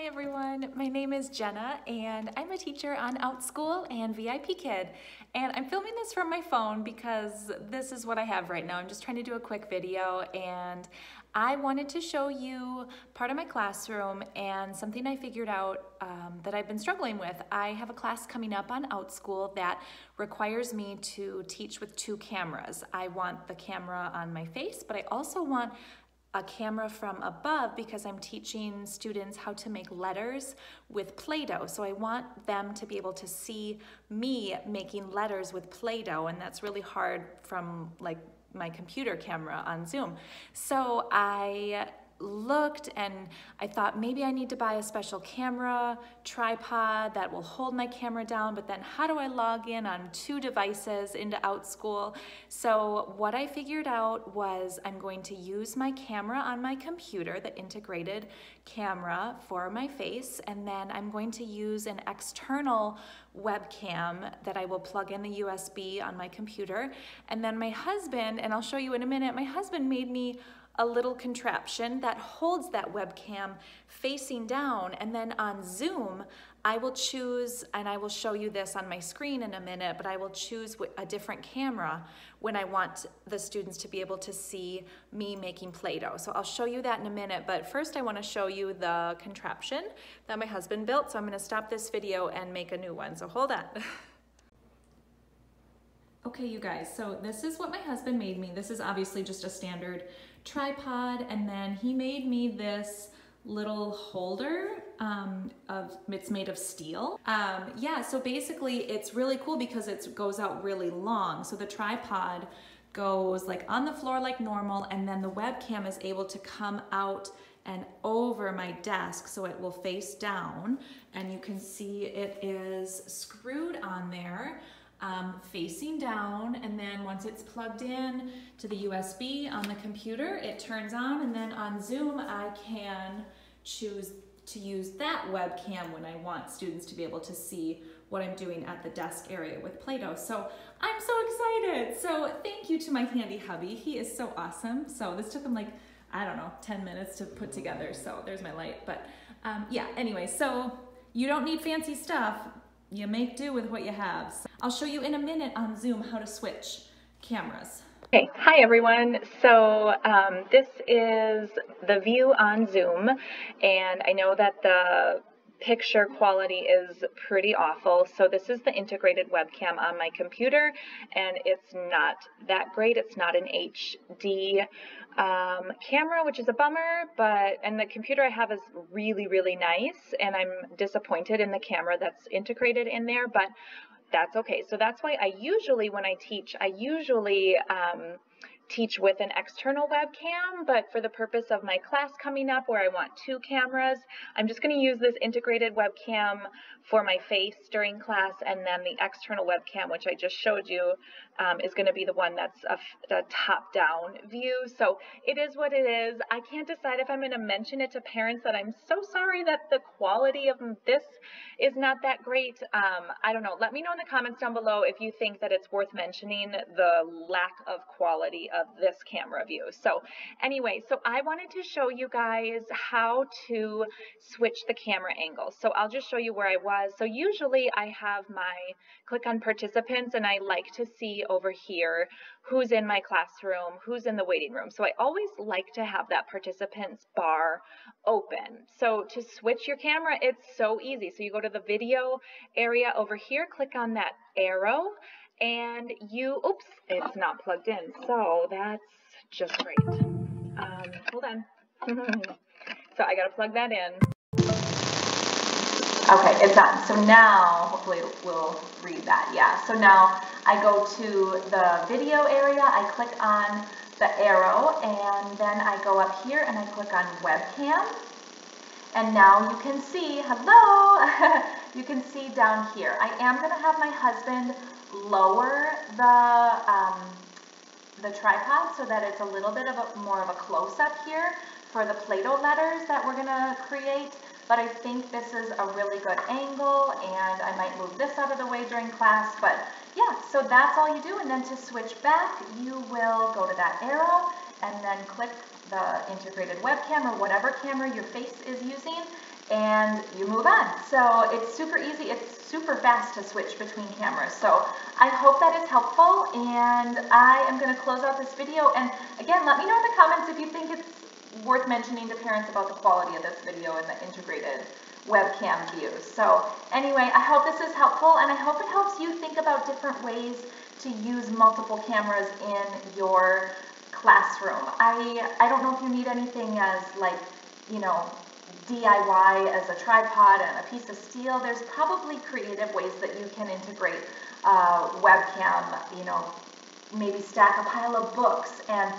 everyone, my name is Jenna and I'm a teacher on Outschool and VIP Kid, and I'm filming this from my phone because this is what I have right now. I'm just trying to do a quick video and I wanted to show you part of my classroom and something I figured out that I've been struggling with. I have a class coming up on Outschool that requires me to teach with two cameras. I want the camera on my face, but I also want a camera from above because I'm teaching students how to make letters with Play-Doh. So I want them to be able to see me making letters with Play-Doh, and that's really hard from like my computer camera on Zoom. So I looked and I thought maybe I need to buy a special camera tripod that will hold my camera down, but then how do I log in on two devices into Outschool? So what I figured out was I'm going to use my camera on my computer, the integrated camera for my face, and then I'm going to use an external webcam that I will plug in the USB on my computer. And then my husband, and I'll show you in a minute, my husband made me a little contraption that holds that webcam facing down, and then on Zoom I will choose, and I will show you this on my screen in a minute, but I will choose a different camera when I want the students to be able to see me making Play-Doh. So I'll show you that in a minute, but first I want to show you the contraption that my husband built. So I'm going to stop this video and make a new one, so hold on. Okay, you guys, so this is what my husband made me. This is obviously just a standard tripod, and then he made me this little holder it's made of steel. Yeah, so basically it's really cool because it goes out really long. So the tripod goes like on the floor like normal, and then the webcam is able to come out and over my desk, so it will face down, and you can see it is screwed on there. Facing down, and then once it's plugged in to the USB on the computer, it turns on, and then on Zoom I can choose to use that webcam when I want students to be able to see what I'm doing at the desk area with Play-Doh. So I'm so excited. So thank you to my handy hubby. He is so awesome. So this took him like, I don't know, 10 minutes to put together. So there's my light. But yeah, anyway, so you don't need fancy stuff. You make do with what you have. So I'll show you in a minute on Zoom how to switch cameras. Okay, hi everyone. So this is the view on Zoom, and I know that the picture quality is pretty awful. So this is the integrated webcam on my computer, and it's not that great. It's not an HD camera, which is a bummer, and the computer I have is really, really nice, and I'm disappointed in the camera that's integrated in there, but that's okay. So that's why I usually, when I teach, teach with an external webcam, but for the purpose of my class coming up where I want two cameras, I'm just going to use this integrated webcam for my face during class, and then the external webcam, which I just showed you, is going to be the one that's a top-down view. So it is what it is. I can't decide if I'm going to mention it to parents that I'm so sorry that the quality of this is not that great. I don't know. Let me know in the comments down below if you think that it's worth mentioning the lack of quality of this camera view. So anyway, so I wanted to show you guys how to switch the camera angle. So I'll just show you where I was. So usually I have my click on participants, and I like to see over here who's in my classroom, who's in the waiting room. So I always like to have that participants bar open. So to switch your camera, it's so easy. So you go to the video area over here, click on that arrow, and oops, it's not plugged in. So that's just great. Hold on. So I gotta plug that in. Okay, it's on. So now, hopefully we'll read that. Yeah, so now I go to the video area, I click on the arrow, and then I go up here and I click on webcam. And now you can see, hello, you can see down here. I am going to have my husband lower the tripod so that it's a little bit more of a close-up here for the Play-Doh letters that we're going to create. But I think this is a really good angle, and I might move this out of the way during class. But yeah, so that's all you do. And then to switch back, you will go to that arrow and then click the integrated webcam or whatever camera your face is using, and you move on. So it's super easy, it's super fast to switch between cameras. So I hope that is helpful, and I am going to close out this video. And again, let me know in the comments if you think it's worth mentioning to parents about the quality of this video and the integrated webcam views. So anyway, I hope this is helpful, and I hope it helps you think about different ways to use multiple cameras in your classroom. I don't know if you need anything as like, you know, DIY as a tripod and a piece of steel. There's probably creative ways that you can integrate webcam, you know, maybe stack a pile of books and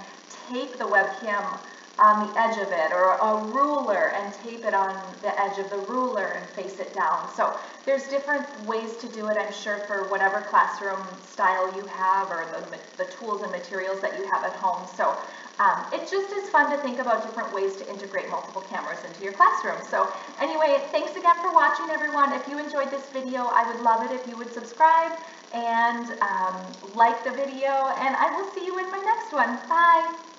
tape the webcam on the edge of it, or a ruler and tape it on the edge of the ruler and face it down. So there's different ways to do it, I'm sure, for whatever classroom style you have, or the tools and materials that you have at home. So it just is fun to think about different ways to integrate multiple cameras into your classroom. So anyway, thanks again for watching, everyone. If you enjoyed this video, I would love it if you would subscribe and like the video, and I will see you in my next one. Bye!